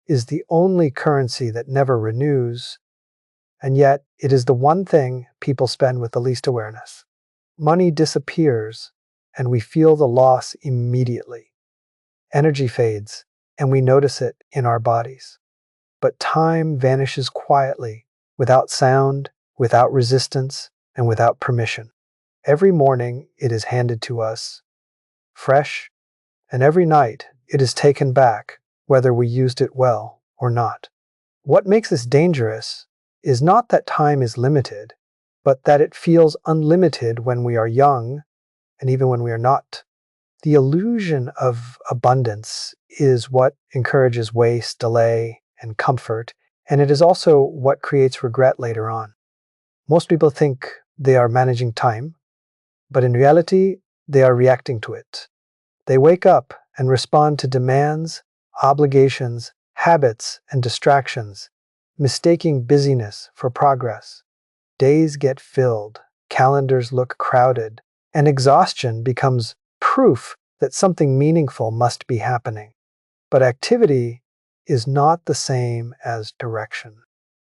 is the only currency that never renews, and yet it is the one thing people spend with the least awareness. Money disappears, and we feel the loss immediately. Energy fades, and we notice it in our bodies. But time vanishes quietly, without sound, without resistance, and without permission. Every morning it is handed to us, fresh, and every night it is taken back, whether we used it well or not. What makes this dangerous is not that time is limited, but that it feels unlimited when we are young and even when we are not. The illusion of abundance is what encourages waste, delay, and comfort, and it is also what creates regret later on. Most people think they are managing time, but in reality, they are reacting to it. They wake up and respond to demands, obligations, habits, and distractions, mistaking busyness for progress. Days get filled, calendars look crowded, and exhaustion becomes proof that something meaningful must be happening. But activity is not the same as direction.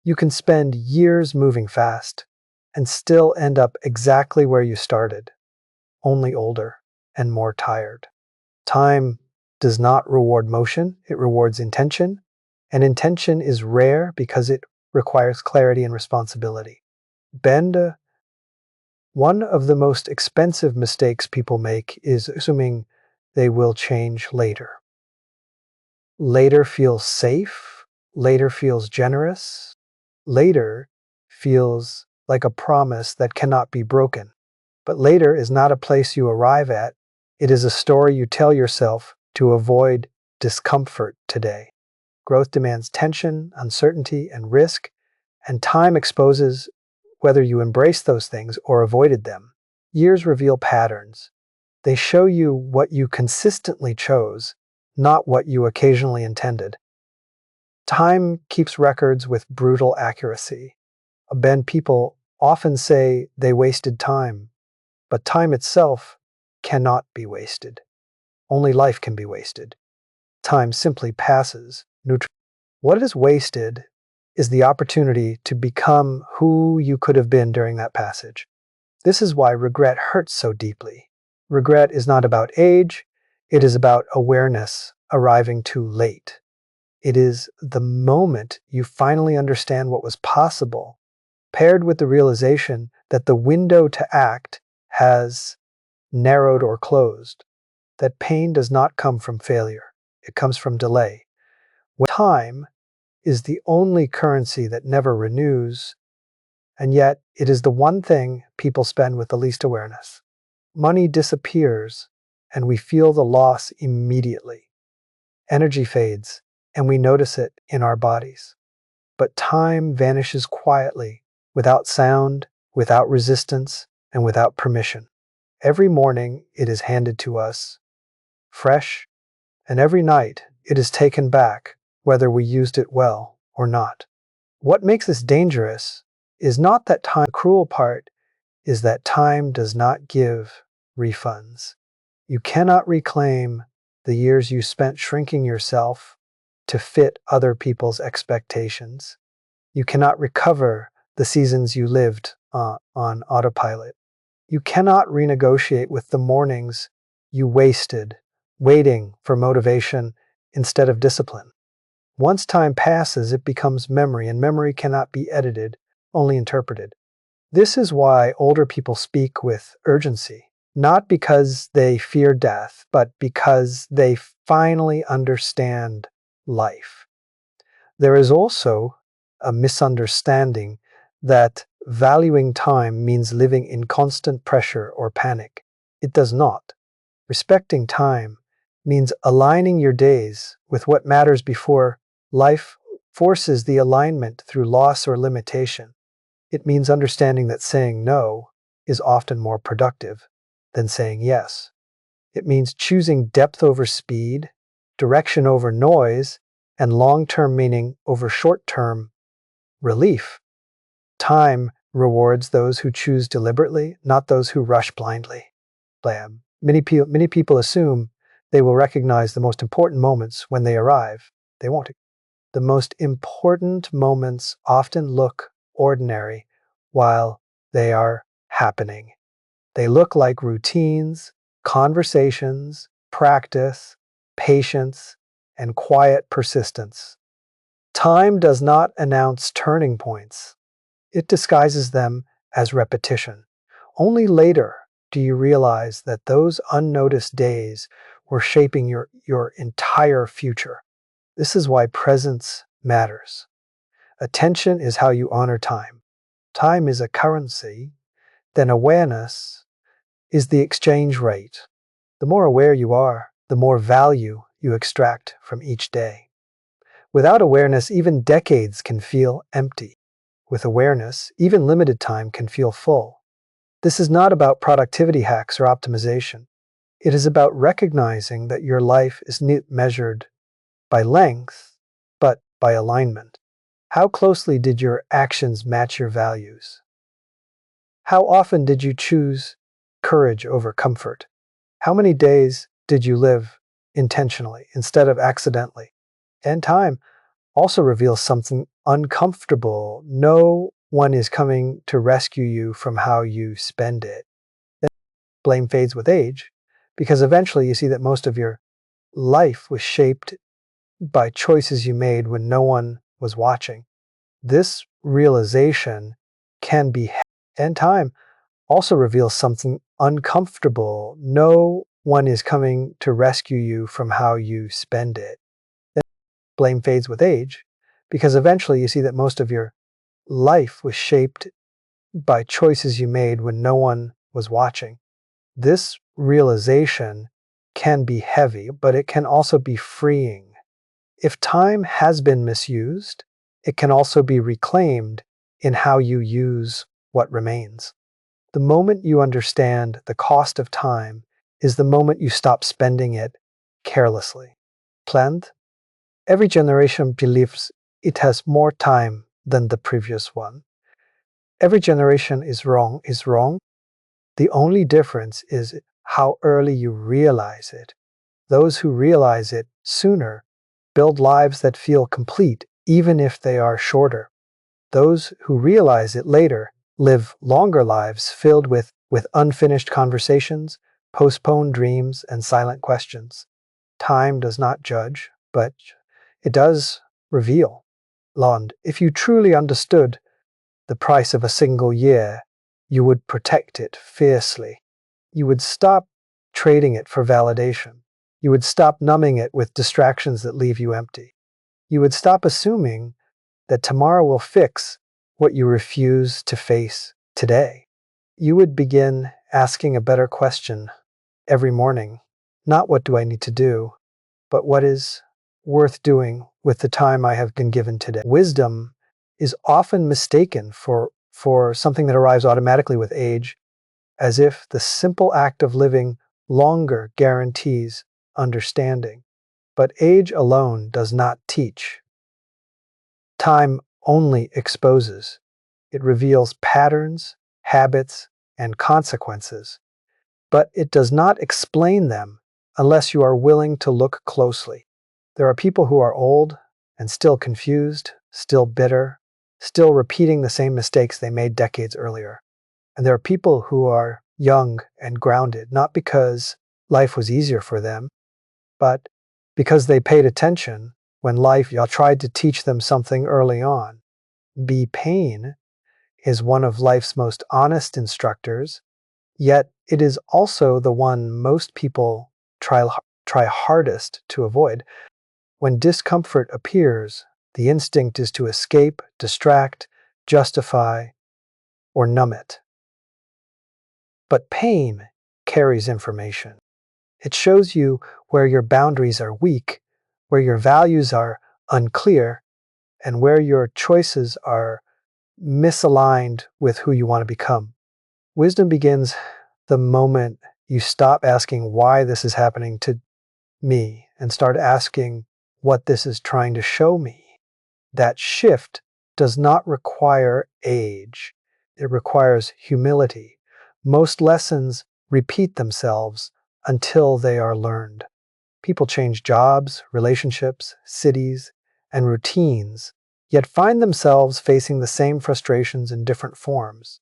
You can spend years moving fast and still end up exactly where you started, only older and more tired. Time does not reward motion, it rewards intention, and intention is rare because it requires clarity and responsibility. One of the most expensive mistakes people make is assuming they will change later. Later feels safe, later feels generous, later feels like a promise that cannot be broken. But later is not a place you arrive at, it is a story you tell yourself to avoid discomfort today. Growth demands tension, uncertainty, and risk, and time exposes whether you embrace those things or avoided them. Years reveal patterns. They show you what you consistently chose, not what you occasionally intended. Time keeps records with brutal accuracy. People often say they wasted time, but time itself cannot be wasted. Only life can be wasted. Time simply passes. What is wasted is the opportunity to become who you could have been during that passage. This is why regret hurts so deeply. Regret is not about age, it is about awareness arriving too late. It is the moment you finally understand what was possible, paired with the realization that the window to act has narrowed or closed, that pain does not come from failure, it comes from delay. When time is the only currency that never renews, and yet it is the one thing people spend with the least awareness. Money disappears, and we feel the loss immediately. Energy fades, and we notice it in our bodies. But time vanishes quietly, without sound, without resistance, and without permission. Every morning it is handed to us, fresh, and every night it is taken back, whether we used it well or not. What makes this dangerous is not that time. The cruel part is that time does not give refunds. You cannot reclaim the years you spent shrinking yourself to fit other people's expectations. You cannot recover the seasons you lived on autopilot. You cannot renegotiate with the mornings you wasted waiting for motivation instead of discipline. Once time passes, it becomes memory, and memory cannot be edited, only interpreted. This is why older people speak with urgency, not because they fear death, but because they finally understand life. There is also a misunderstanding that valuing time means living in constant pressure or panic. It does not. Respecting time means aligning your days with what matters before life forces the alignment through loss or limitation. It means understanding that saying no is often more productive than saying yes. It means choosing depth over speed, direction over noise, and long-term meaning over short-term relief. Time rewards those who choose deliberately, not those who rush blindly. Many people assume they will recognize the most important moments when they arrive. They won't. The most important moments often look ordinary while they are happening. They look like routines, conversations, practice, patience, and quiet persistence. Time does not announce turning points. It disguises them as repetition. Only later do you realize that those unnoticed days were shaping your entire future. This is why presence matters. Attention is how you honor time. Time is a currency, then awareness is the exchange rate. The more aware you are, the more value you extract from each day. Without awareness, even decades can feel empty. With awareness, even limited time can feel full. This is not about productivity hacks or optimization. It is about recognizing that your life is not measured by length, but by alignment. How closely did your actions match your values? How often did you choose courage over comfort? How many days did you live intentionally instead of accidentally? And time also reveals something uncomfortable. No one is coming to rescue you from how you spend it. Then blame fades with age because eventually you see that most of your life was shaped by choices you made when no one was watching. This realization can be, and time also reveals something uncomfortable. No one is coming to rescue you from how you spend it. Then blame fades with age because eventually you see that most of your life was shaped by choices you made when no one was watching. This realization can be heavy, but it can also be freeing. If time has been misused, it can also be reclaimed in how you use what remains. The moment you understand the cost of time is the moment you stop spending it carelessly. Planned? Every generation believes it has more time than the previous one. Every generation is wrong. The only difference is how early you realize it. Those who realize it sooner build lives that feel complete, even if they are shorter. Those who realize it later live longer lives filled with unfinished conversations, postponed dreams, and silent questions. Time does not judge, but it does reveal. Lond, if you truly understood the price of a single year, you would protect it fiercely. You would stop trading it for validation. You would stop numbing it with distractions that leave you empty. You would stop assuming that tomorrow will fix what you refuse to face today. You would begin asking a better question every morning. Not what do I need to do, but what is worth doing with the time I have been given today. Wisdom is often mistaken for something that arrives automatically with age, as if the simple act of living longer guarantees understanding. But age alone does not teach. Time only exposes. It reveals patterns, habits, and consequences, but it does not explain them unless you are willing to look closely. There are people who are old and still confused, still bitter, still repeating the same mistakes they made decades earlier. And there are people who are young and grounded, not because life was easier for them, but because they paid attention when life tried to teach them something early on. Pain is one of life's most honest instructors, yet it is also the one most people try hardest to avoid. When discomfort appears, the instinct is to escape, distract, justify, or numb it. But pain carries information. It shows you where your boundaries are weak, where your values are unclear, and where your choices are misaligned with who you want to become. Wisdom begins the moment you stop asking why this is happening to me and start asking what this is trying to show me. That shift does not require age. It requires humility. Most lessons repeat themselves until they are learned. People change jobs, relationships, cities, and routines, yet find themselves facing the same frustrations in different forms.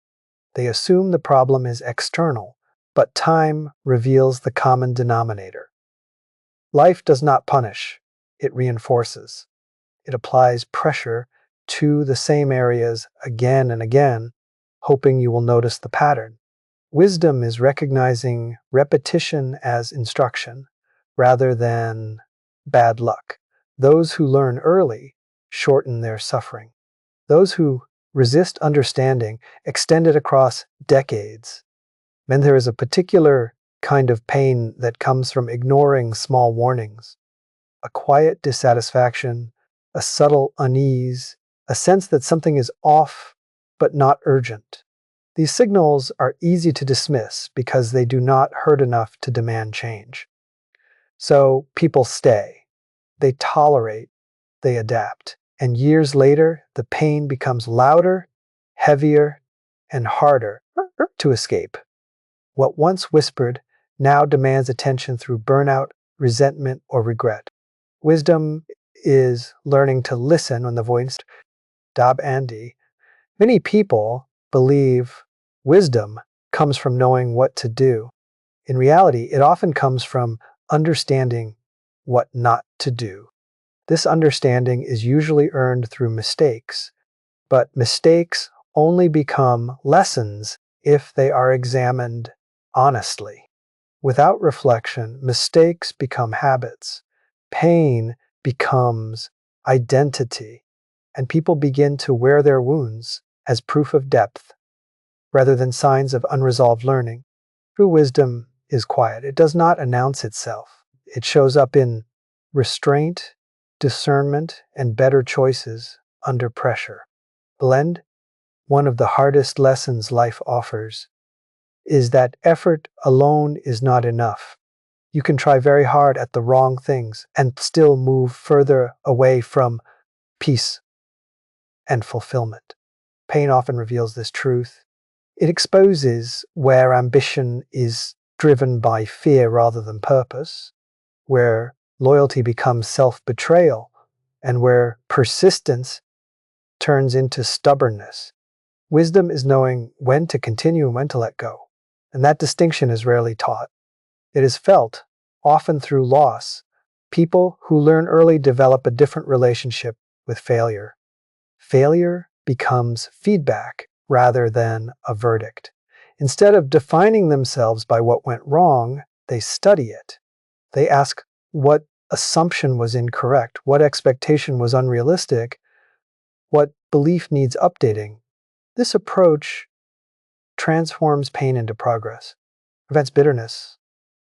They assume the problem is external, but time reveals the common denominator. Life does not punish, it reinforces. It applies pressure to the same areas again and again, hoping you will notice the pattern. Wisdom is recognizing repetition as instruction rather than bad luck. Those who learn early shorten their suffering. Those who resist understanding extend it across decades. Then there is a particular kind of pain that comes from ignoring small warnings, a quiet dissatisfaction, a subtle unease, a sense that something is off but not urgent. These signals are easy to dismiss because they do not hurt enough to demand change. So people stay, they tolerate, they adapt. And years later, the pain becomes louder, heavier, and harder to escape. What once whispered now demands attention through burnout, resentment, or regret. Wisdom is learning to listen when the voice Dab Andy. Many people believe wisdom comes from knowing what to do. In reality, it often comes from understanding what not to do. This understanding is usually earned through mistakes, but mistakes only become lessons if they are examined honestly. Without reflection, mistakes become habits. Pain becomes identity, and people begin to wear their wounds as proof of depth rather than signs of unresolved learning. True wisdom is quiet. It does not announce itself. It shows up in restraint, discernment, and better choices under pressure. Blend, one of the hardest lessons life offers, is that effort alone is not enough. You can try very hard at the wrong things and still move further away from peace and fulfillment. Pain often reveals this truth. It exposes where ambition is driven by fear rather than purpose, where loyalty becomes self-betrayal, and where persistence turns into stubbornness. Wisdom is knowing when to continue and when to let go, and that distinction is rarely taught. It is felt, often through loss. People who learn early develop a different relationship with failure. Failure becomes feedback rather than a verdict. Instead of defining themselves by what went wrong, they study it. They ask what assumption was incorrect, what expectation was unrealistic, what belief needs updating. This approach transforms pain into progress, prevents bitterness.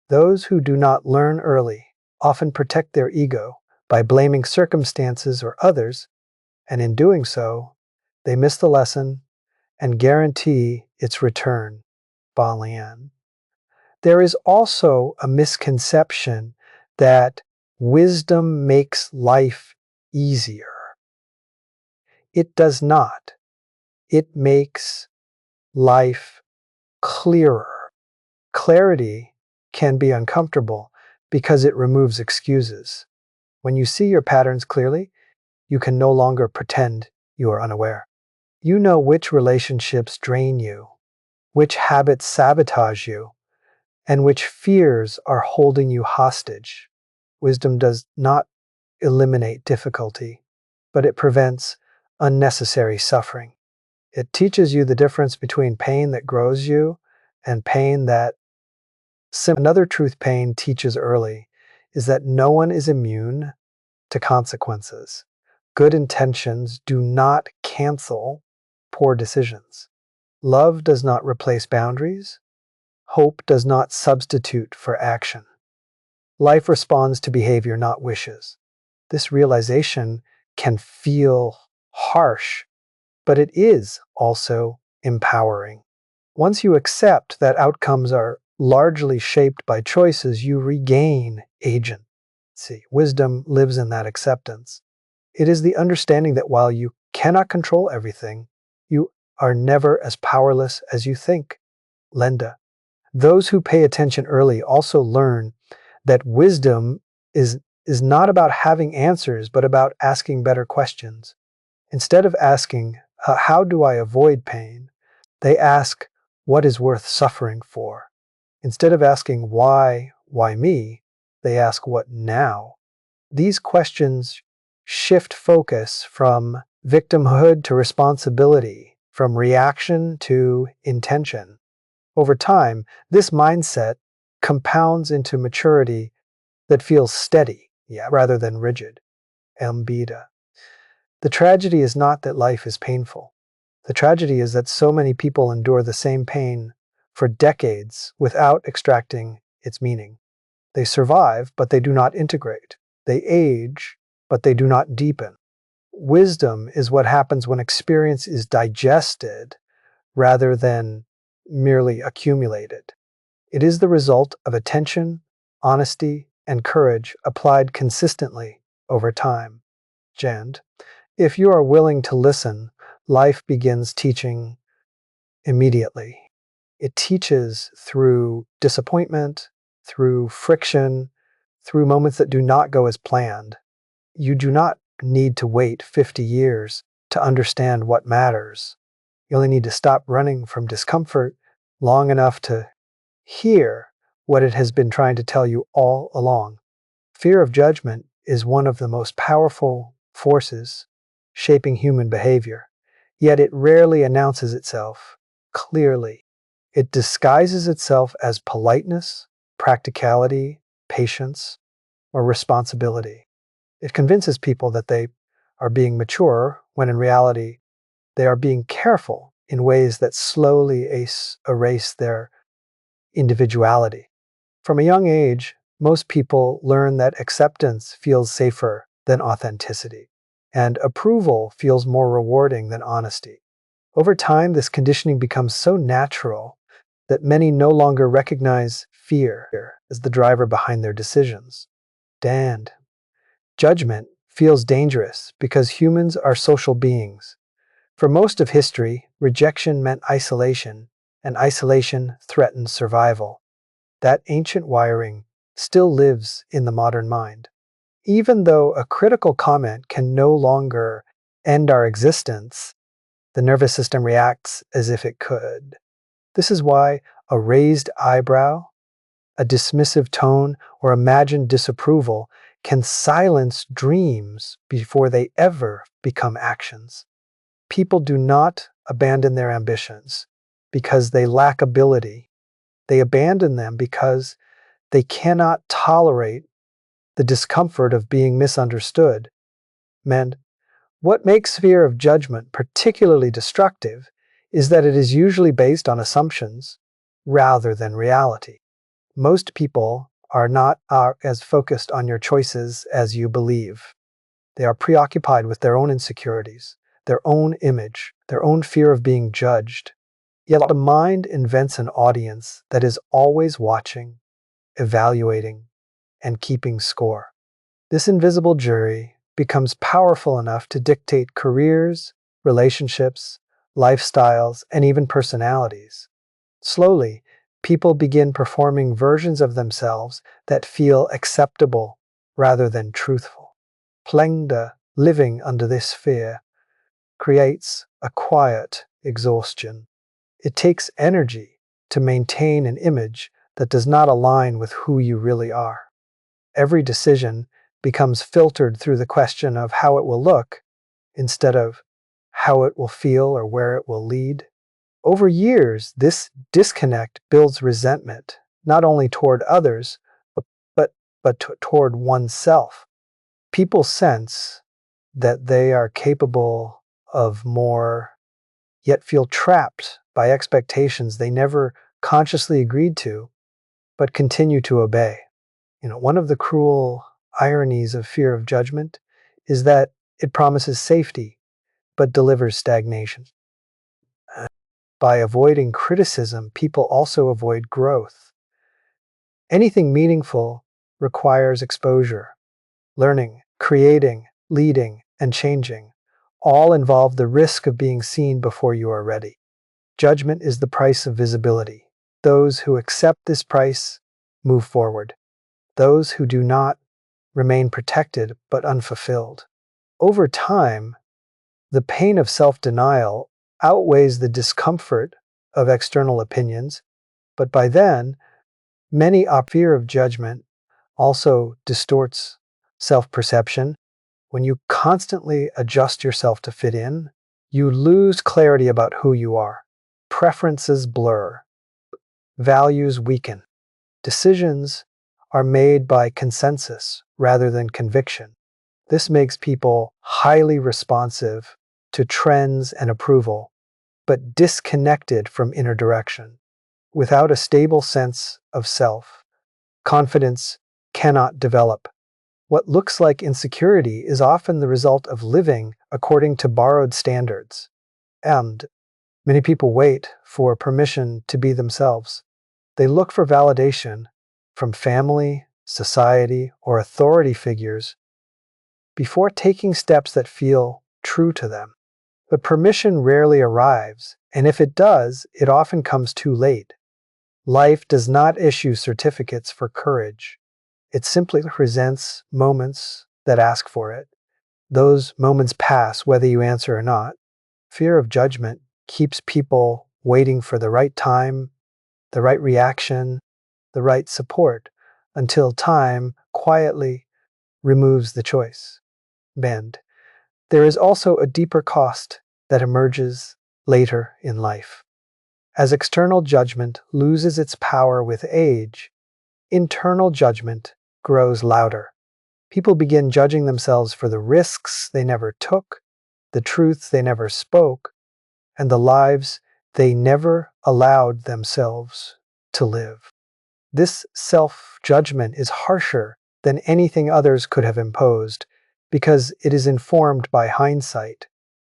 Those who do not learn early often protect their ego by blaming circumstances or others, and in doing so, they miss the lesson and guarantee its return. Balian. There is also a misconception that wisdom makes life easier. It does not. It makes life clearer. Clarity can be uncomfortable because it removes excuses. When you see your patterns clearly, you can no longer pretend you are unaware. You know which relationships drain you, which habits sabotage you, and which fears are holding you hostage. Wisdom does not eliminate difficulty, but it prevents unnecessary suffering. It teaches you the difference between pain that grows you and pain that another truth pain teaches early is that no one is immune to consequences. Good intentions do not cancel poor decisions. Love does not replace boundaries. Hope does not substitute for action. Life responds to behavior, not wishes. This realization can feel harsh, but it is also empowering. Once you accept that outcomes are largely shaped by choices, you regain agency. Wisdom lives in that acceptance. It is the understanding that while you cannot control everything, you are never as powerless as you think. Lenda. Those who pay attention early also learn that wisdom is is not about having answers, but about asking better questions. Instead of asking, how do I avoid pain? They ask, what is worth suffering for? Instead of asking, why me? They ask, what now? These questions shift focus from victimhood to responsibility, from reaction to intention. Over time, this mindset compounds into maturity that feels steady, rather than rigid. Ambida. The tragedy is not that life is painful. The tragedy is that so many people endure the same pain for decades without extracting its meaning. They survive, but they do not integrate. They age, but they do not deepen. Wisdom is what happens when experience is digested rather than merely accumulated. It is the result of attention, honesty, and courage applied consistently over time. Jand, if you are willing to listen, life begins teaching immediately. It teaches through disappointment, through friction, through moments that do not go as planned. You do not need to wait 50 years to understand what matters. You only need to stop running from discomfort long enough to hear what it has been trying to tell you all along. Fear of judgment is one of the most powerful forces shaping human behavior, yet it rarely announces itself clearly. It disguises itself as politeness, practicality, patience, or responsibility. It convinces people that they are being mature when in reality they are being careful in ways that slowly erase their individuality. From a young age, most people learn that acceptance feels safer than authenticity, and approval feels more rewarding than honesty. Over time, this conditioning becomes so natural that many no longer recognize fear as the driver behind their decisions. And judgment feels dangerous because humans are social beings. For most of history, rejection meant isolation, and isolation threatened survival. That ancient wiring still lives in the modern mind. Even though a critical comment can no longer end our existence, the nervous system reacts as if it could. This is why a raised eyebrow, a dismissive tone, or imagined disapproval can silence dreams before they ever become actions. People do not abandon their ambitions because they lack ability. They abandon them because they cannot tolerate the discomfort of being misunderstood. And what makes fear of judgment particularly destructive is that it is usually based on assumptions rather than reality. Most people are not as focused on your choices as you believe. They are preoccupied with their own insecurities, their own image, their own fear of being judged. Yet the mind invents an audience that is always watching, evaluating, and keeping score. This invisible jury becomes powerful enough to dictate careers, relationships, lifestyles, and even personalities. Slowly, people begin performing versions of themselves that feel acceptable rather than truthful. Plengda, living under this fear, creates a quiet exhaustion. It takes energy to maintain an image that does not align with who you really are. Every decision becomes filtered through the question of how it will look instead of how it will feel or where it will lead. Over years, this disconnect builds resentment, not only toward others, but toward oneself. People sense that they are capable of more, yet feel trapped by expectations they never consciously agreed to, but continue to obey. One of the cruel ironies of fear of judgment is that it promises safety, but delivers stagnation. By avoiding criticism, people also avoid growth. Anything meaningful requires exposure. Learning, creating, leading, and changing all involve the risk of being seen before you are ready. Judgment is the price of visibility. Those who accept this price move forward. Those who do not remain protected but unfulfilled. Over time, the pain of self-denial outweighs the discomfort of external opinions, but by then, many fear of judgment also distorts self-perception. When you constantly adjust yourself to fit in, you lose clarity about who you are. Preferences blur, values weaken. Decisions are made by consensus rather than conviction. This makes people highly responsive to trends and approval, but disconnected from inner direction. Without a stable sense of self, confidence cannot develop. What looks like insecurity is often the result of living according to borrowed standards. And many people wait for permission to be themselves. They look for validation from family, society, or authority figures before taking steps that feel true to them. But permission rarely arrives, and if it does, it often comes too late. Life does not issue certificates for courage. It simply presents moments that ask for it. Those moments pass whether you answer or not. Fear of judgment keeps people waiting for the right time, the right reaction, the right support, until time quietly removes the choice. Bend. There is also a deeper cost that emerges later in life. As external judgment loses its power with age, internal judgment grows louder. People begin judging themselves for the risks they never took, the truths they never spoke, and the lives they never allowed themselves to live. This self-judgment is harsher than anything others could have imposed because it is informed by hindsight.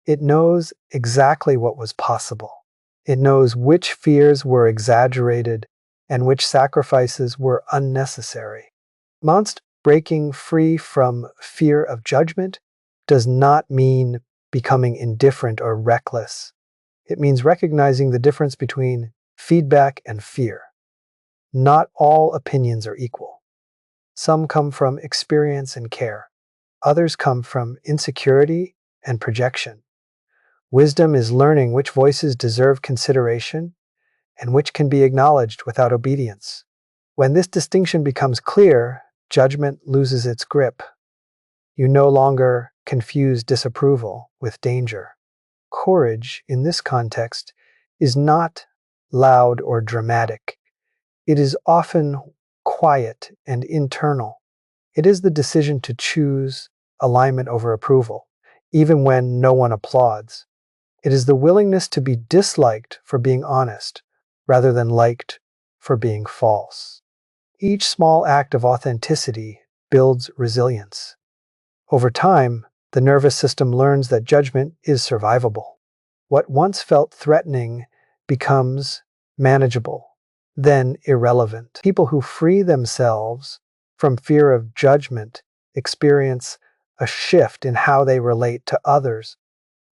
It knows exactly what was possible. It knows which fears were exaggerated and which sacrifices were unnecessary. Amongst breaking free from fear of judgment does not mean becoming indifferent or reckless. It means recognizing the difference between feedback and fear. Not all opinions are equal. Some come from experience and care. Others come from insecurity and projection. Wisdom is learning which voices deserve consideration and which can be acknowledged without obedience. When this distinction becomes clear, judgment loses its grip. You no longer confuse disapproval with danger. Courage, in this context, is not loud or dramatic. It is often quiet and internal. It is the decision to choose alignment over approval, even when no one applauds. It is the willingness to be disliked for being honest, rather than liked for being false. Each small act of authenticity builds resilience. Over time, the nervous system learns that judgment is survivable. What once felt threatening becomes manageable, then irrelevant. People who free themselves from fear of judgment experience a shift in how they relate to others.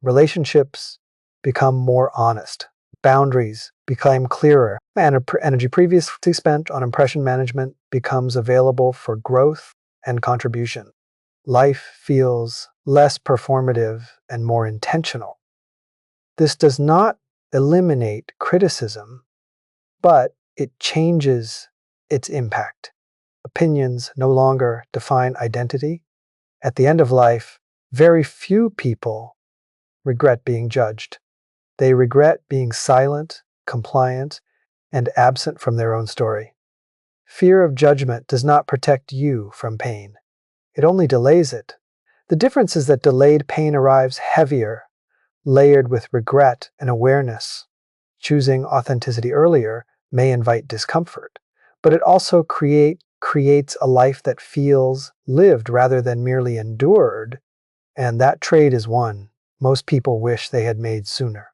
Relationships become more honest. Boundaries become clearer, and energy previously spent on impression management becomes available for growth and contribution. Life feels less performative and more intentional. This does not eliminate criticism, but it changes its impact. Opinions no longer define identity. At the end of life, very few people regret being judged. They regret being silent, compliant, and absent from their own story. Fear of judgment does not protect you from pain. It only delays it. The difference is that delayed pain arrives heavier, layered with regret and awareness. Choosing authenticity earlier may invite discomfort, but it also creates a life that feels lived rather than merely endured, and that trade is one most people wish they had made sooner.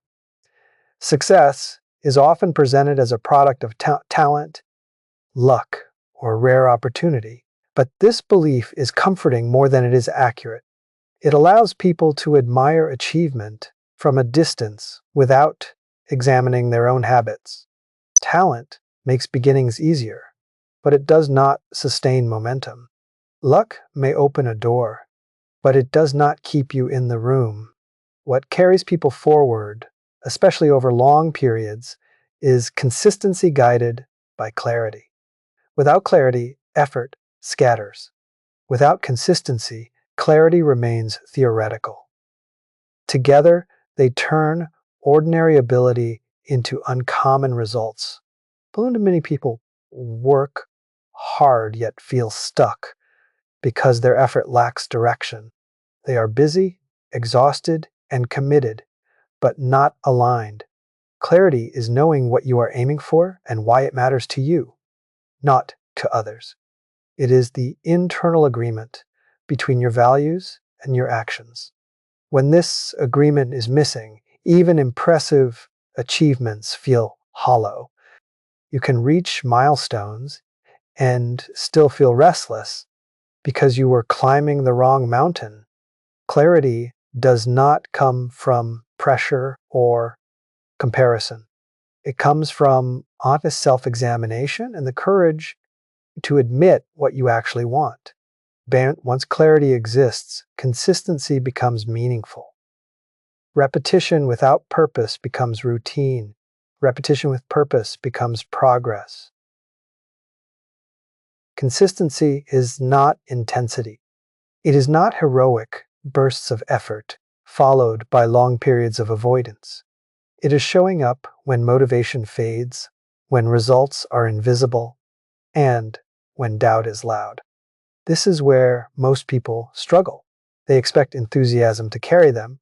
Success is often presented as a product of talent, luck, or rare opportunity, but this belief is comforting more than it is accurate. It allows people to admire achievement from a distance without examining their own habits. Talent makes beginnings easier, but it does not sustain momentum. Luck may open a door, but it does not keep you in the room. What carries people forward, especially over long periods, is consistency guided by clarity. Without clarity, effort scatters. Without consistency, clarity remains theoretical. Together, they turn ordinary ability into uncommon results. Many people work hard yet feel stuck because their effort lacks direction. They are busy, exhausted, and committed, but not aligned. Clarity is knowing what you are aiming for and why it matters to you, not to others. It is the internal agreement between your values and your actions. When this agreement is missing, even impressive achievements feel hollow. You can reach milestones and still feel restless because you were climbing the wrong mountain. Clarity does not come from pressure or comparison. It comes from honest self examination and the courage to admit what you actually want. Once clarity exists, consistency becomes meaningful. Repetition without purpose becomes routine. Repetition with purpose becomes progress. Consistency is not intensity. It is not heroic bursts of effort followed by long periods of avoidance. It is showing up when motivation fades, when results are invisible, and when doubt is loud. This is where most people struggle. They expect enthusiasm to carry them,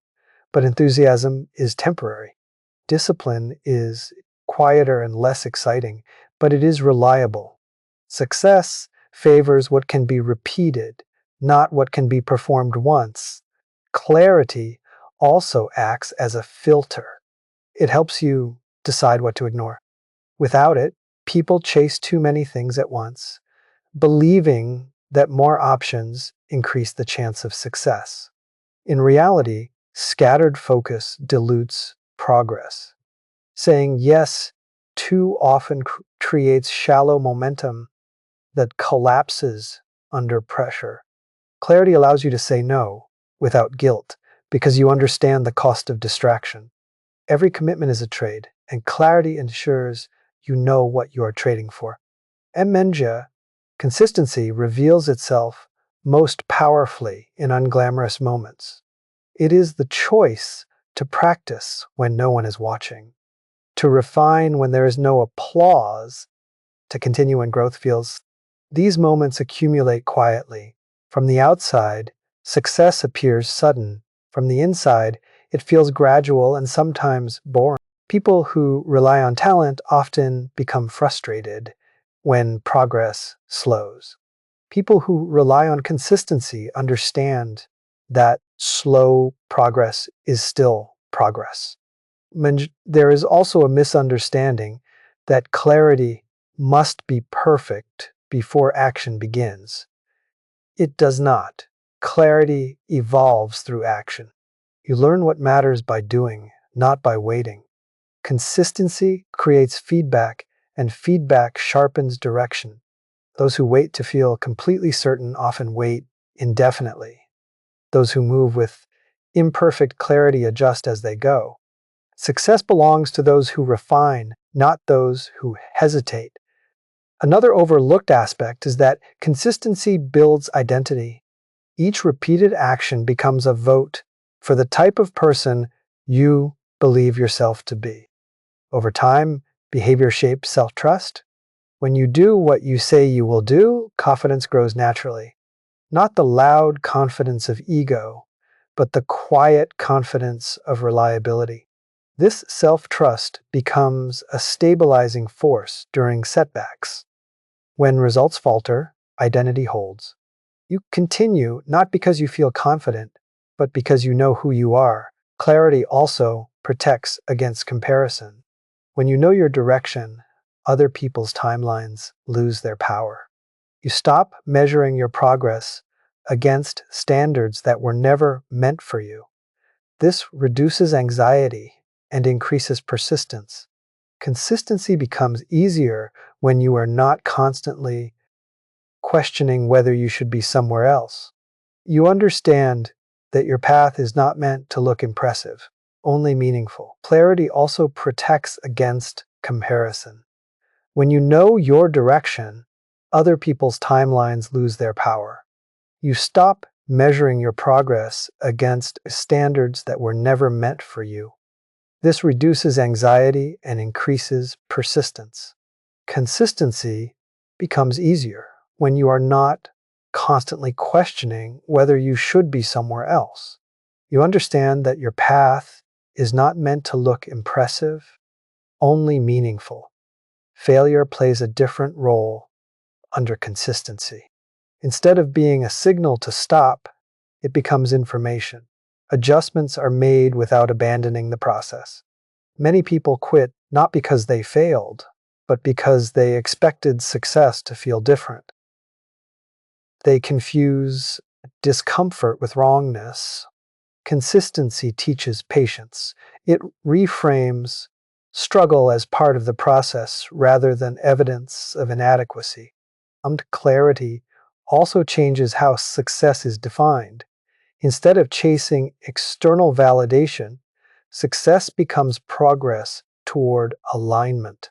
but enthusiasm is temporary. Discipline is quieter and less exciting, but it is reliable. Success favors what can be repeated, not what can be performed once. Clarity also acts as a filter. It helps you decide what to ignore. Without it, people chase too many things at once, believing that more options increase the chance of success. In reality, scattered focus dilutes progress. Saying yes too often creates shallow momentum that collapses under pressure. Clarity allows you to say no without guilt because you understand the cost of distraction. Every commitment is a trade, and clarity ensures you know what you are trading for. Menja, consistency reveals itself most powerfully in unglamorous moments. It is the choice to practice when no one is watching, to refine when there is no applause, to continue when growth feels. These moments accumulate quietly. From the outside, success appears sudden. From the inside, it feels gradual and sometimes boring. People who rely on talent often become frustrated when progress slows. People who rely on consistency understand that slow progress is still progress. There is also a misunderstanding that clarity must be perfect before action begins. It does not. Clarity evolves through action. You learn what matters by doing, not by waiting. Consistency creates feedback, and feedback sharpens direction. Those who wait to feel completely certain often wait indefinitely. Those who move with imperfect clarity adjust as they go. Success belongs to those who refine, not those who hesitate. Another overlooked aspect is that consistency builds identity. Each repeated action becomes a vote for the type of person you believe yourself to be. Over time, behavior shapes self-trust. When you do what you say you will do, confidence grows naturally. Not the loud confidence of ego, but the quiet confidence of reliability. This self-trust becomes a stabilizing force during setbacks. When results falter, identity holds. You continue not because you feel confident, but because you know who you are. Clarity also protects against comparison. When you know your direction, other people's timelines lose their power. You stop measuring your progress against standards that were never meant for you. This reduces anxiety and increases persistence. Consistency becomes easier when you are not constantly questioning whether you should be somewhere else. You understand that your path is not meant to look impressive, only meaningful. Clarity also protects against comparison. When you know your direction, other people's timelines lose their power. You stop measuring your progress against standards that were never meant for you. This reduces anxiety and increases persistence. Consistency becomes easier when you are not constantly questioning whether you should be somewhere else. You understand that your path is not meant to look impressive, only meaningful. Failure plays a different role under consistency. Instead of being a signal to stop, it becomes information. Adjustments are made without abandoning the process. Many people quit not because they failed, but because they expected success to feel different. They confuse discomfort with wrongness. Consistency teaches patience. It reframes struggle as part of the process rather than evidence of inadequacy. Clarity also changes how success is defined. Instead of chasing external validation, success becomes progress toward alignment.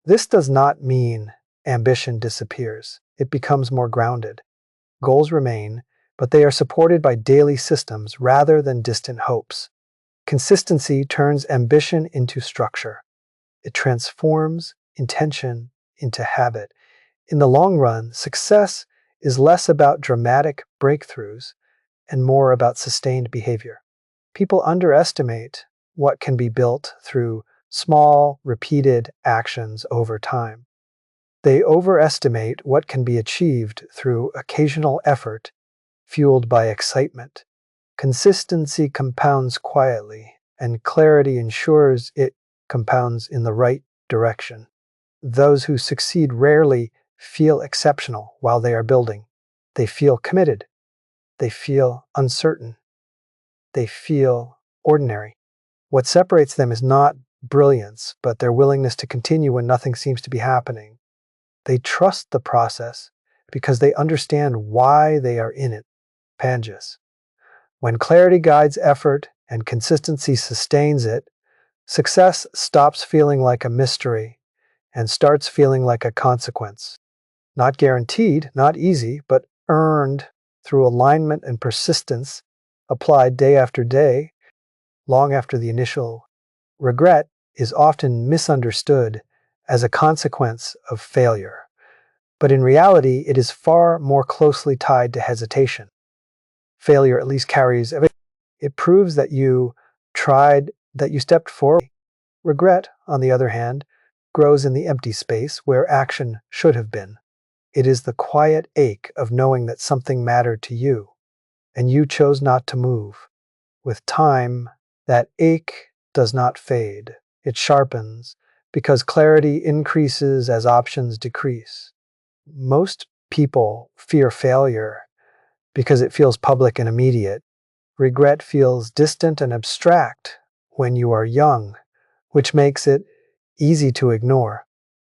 This does not mean ambition disappears. It becomes more grounded. Goals remain, but they are supported by daily systems rather than distant hopes. Consistency turns ambition into structure. It transforms intention into habit. In the long run, success is less about dramatic breakthroughs and more about sustained behavior. People underestimate what can be built through small, repeated actions over time. They overestimate what can be achieved through occasional effort fueled by excitement. Consistency compounds quietly, and clarity ensures it compounds in the right direction. Those who succeed rarely feel exceptional while they are building. They feel committed. They feel uncertain. They feel ordinary. What separates them is not brilliance, but their willingness to continue when nothing seems to be happening. They trust the process because they understand why they are in it. Panjas. When clarity guides effort and consistency sustains it, success stops feeling like a mystery and starts feeling like a consequence. Not guaranteed, not easy, but earned through alignment and persistence applied day after day, long after the initial regret is often misunderstood as a consequence of failure. But in reality, it is far more closely tied to hesitation. Failure at least carries evidence. It proves that you tried, that you stepped forward. Regret, on the other hand, grows in the empty space where action should have been. It is the quiet ache of knowing that something mattered to you, and you chose not to move. With time, that ache does not fade. It sharpens, because clarity increases as options decrease. Most people fear failure because it feels public and immediate. Regret feels distant and abstract when you are young, which makes it easy to ignore.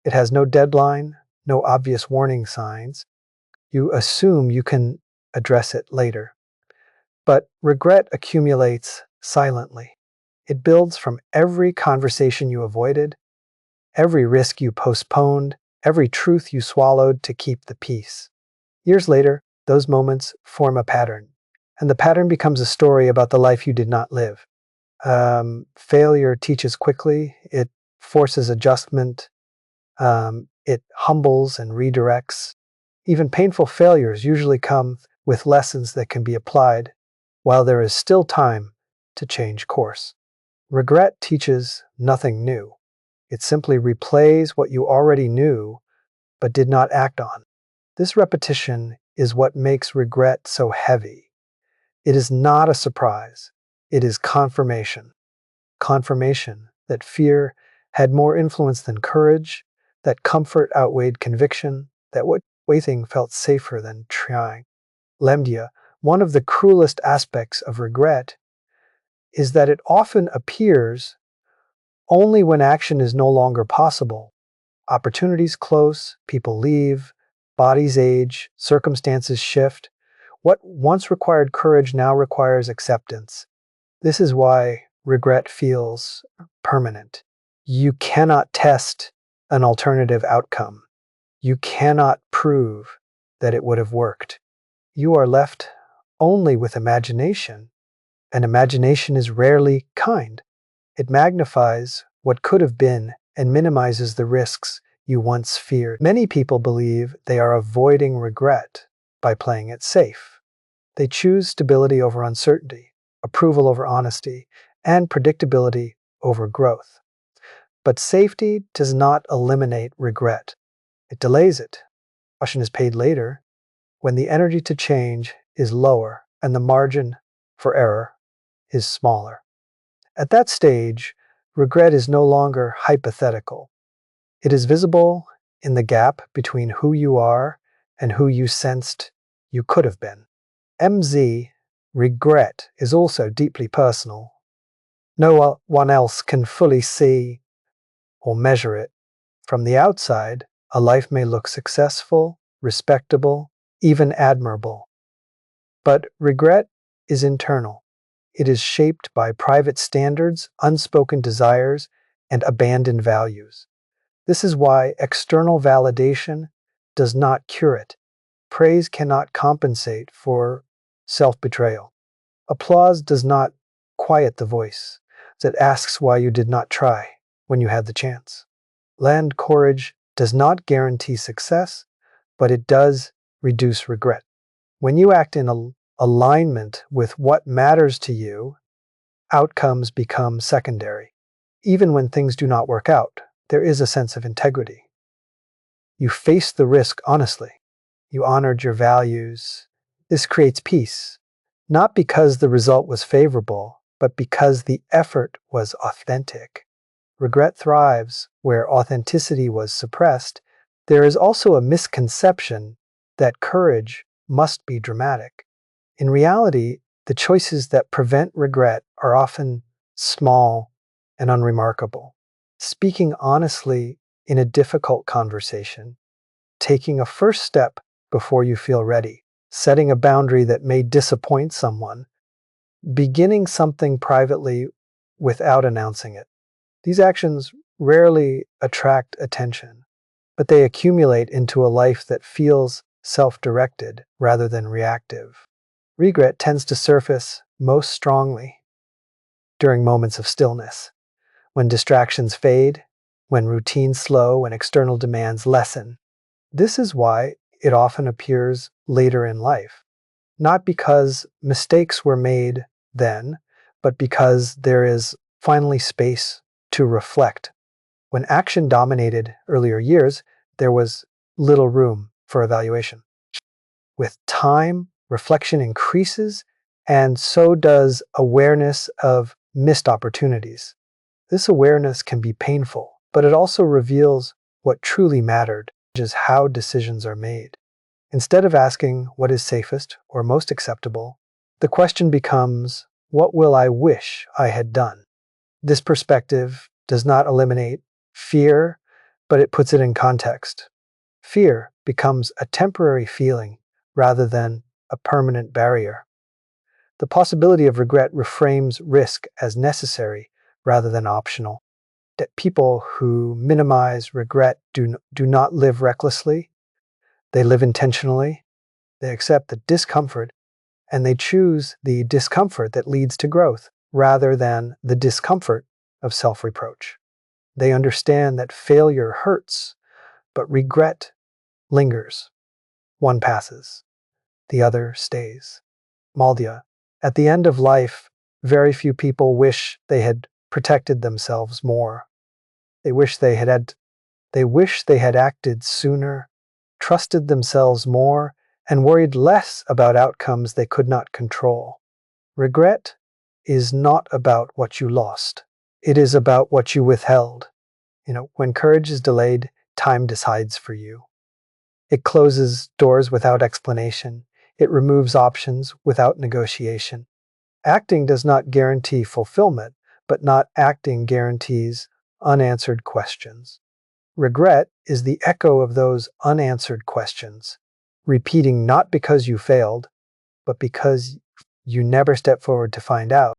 It has no deadline, no obvious warning signs. You assume you can address it later. But regret accumulates silently. It builds from every conversation you avoided, every risk you postponed, every truth you swallowed to keep the peace. Years later, those moments form a pattern, and the pattern becomes a story about the life you did not live. Failure teaches quickly, it forces adjustment, it humbles and redirects. Even painful failures usually come with lessons that can be applied while there is still time to change course. Regret teaches nothing new. It simply replays what you already knew but did not act on. This repetition is what makes regret so heavy. It is not a surprise. It is confirmation. Confirmation that fear had more influence than courage, that comfort outweighed conviction, that waiting felt safer than trying. Lemdia, one of the cruelest aspects of regret is that it often appears only when action is no longer possible. Opportunities close, people leave, Bodies age, circumstances shift. What once required courage now requires acceptance. This is why regret feels permanent. You cannot test an alternative outcome. You cannot prove that it would have worked. You are left only with imagination, and imagination is rarely kind. It magnifies what could have been and minimizes the risks you once feared. Many people believe they are avoiding regret by playing it safe. They choose stability over uncertainty, approval over honesty, and predictability over growth. But safety does not eliminate regret. It delays it. Caution is paid later when the energy to change is lower and the margin for error is smaller. At that stage, regret is no longer hypothetical. It is visible in the gap between who you are and who you sensed you could have been. MZ, regret is also deeply personal. No one else can fully see or measure it. From the outside, a life may look successful, respectable, even admirable. But regret is internal. It is shaped by private standards, unspoken desires, and abandoned values. This is why external validation does not cure it. Praise cannot compensate for self-betrayal. Applause does not quiet the voice that asks why you did not try when you had the chance. Land courage does not guarantee success, but it does reduce regret. When you act in alignment with what matters to you, outcomes become secondary. Even when things do not work out, there is a sense of integrity. You face the risk honestly. You honored your values. This creates peace, not because the result was favorable, but because the effort was authentic. Regret thrives where authenticity was suppressed. There is also a misconception that courage must be dramatic. In reality, the choices that prevent regret are often small and unremarkable. Speaking honestly in a difficult conversation, taking a first step before you feel ready, setting a boundary that may disappoint someone, beginning something privately without announcing it. These actions rarely attract attention, but they accumulate into a life that feels self-directed rather than reactive. Regret tends to surface most strongly during moments of stillness, when distractions fade, when routines slow, and external demands lessen. This is why it often appears later in life, not because mistakes were made then, but because there is finally space to reflect. When action dominated earlier years, there was little room for evaluation. With time, reflection increases, and so does awareness of missed opportunities. This awareness can be painful, but it also reveals what truly mattered, which is how decisions are made. Instead of asking what is safest or most acceptable, the question becomes, what will I wish I had done? This perspective does not eliminate fear, but it puts it in context. Fear becomes a temporary feeling rather than a permanent barrier. The possibility of regret reframes risk as necessary rather than optional. That people who minimize regret do not live recklessly, they live intentionally, they accept the discomfort, and they choose the discomfort that leads to growth rather than the discomfort of self-reproach. They understand that failure hurts, but regret lingers. One passes, the other stays. Maldia. At the end of life, very few people wish they had protected themselves more. They wish they had acted sooner, trusted themselves more, and worried less about outcomes they could not control. Regret is not about what you lost. It is about what you withheld. When courage is delayed, time decides for you. It closes doors without explanation. It removes options without negotiation. Acting does not guarantee fulfillment, but not acting guarantees unanswered questions. Regret is the echo of those unanswered questions, repeating not because you failed, but because you never stepped forward to find out.